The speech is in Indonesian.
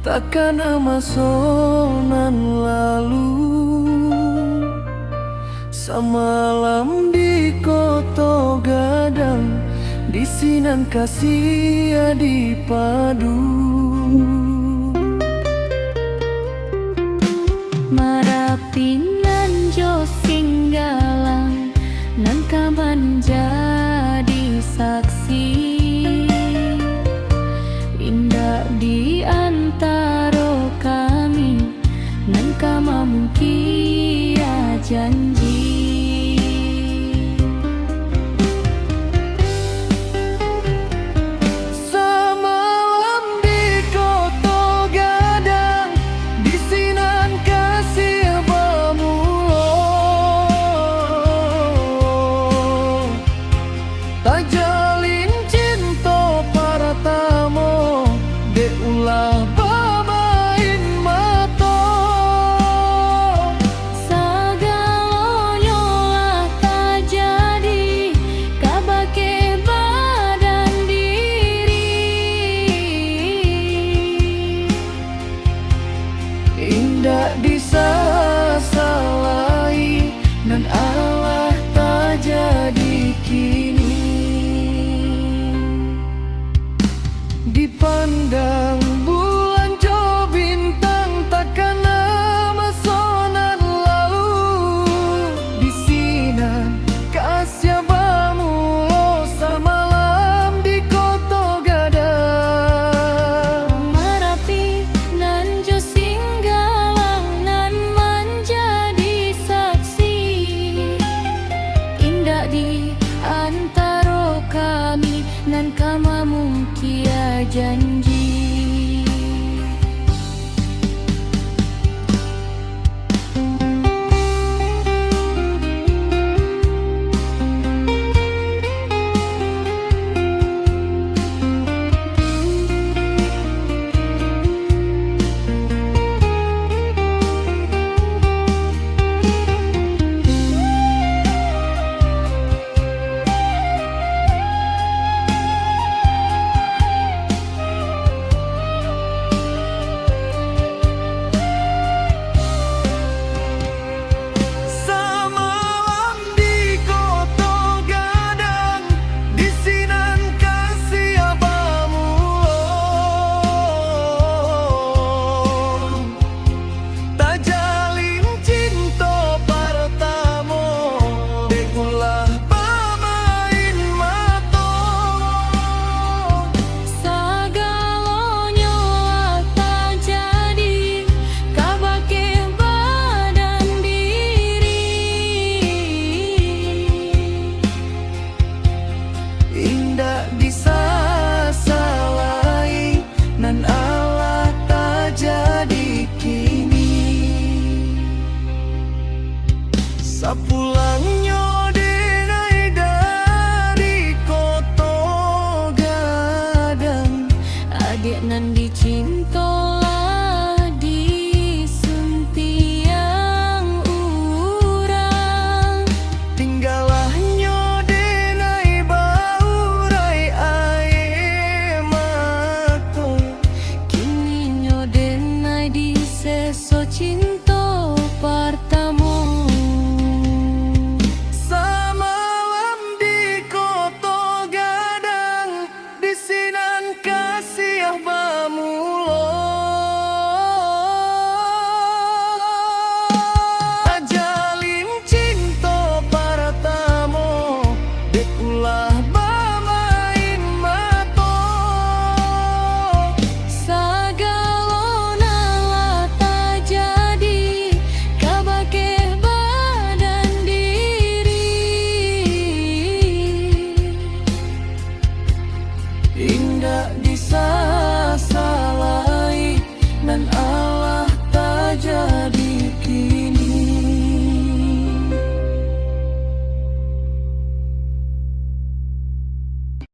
takkan amasonan lalu. Samalam di koto gadang, di sinan kasih di padu. Marapinan jo singgalang, nan kaman jadi saksi. Indah di antara kami, nan kama mungkin ya janji. Indah disasalai, nan Allah tak jadi kini. Dipandang bulan jo bintang, takkan amasonan lalu. Di sinan kasih bamulo, samalam di koto gadang. Marapi nan jo singgalang, nan menjadi saksi. Indah di antara kami, nan kama mungkin janji. Disasalai, nan Allah tak jadi kini. Sapulangnya denai dari koto gadang, Adik nan dicintolah di sentiang urang. tinggalahnya denai baurai air mata. Kini nyo denai di seso cinta pertama. Samalam di koto gadang, di sinan kasih bamulo. Ajalin cinta para tamu, dekulah bamain mato. Sagalona lah tak jadi, kabake badan diri. Indah di sana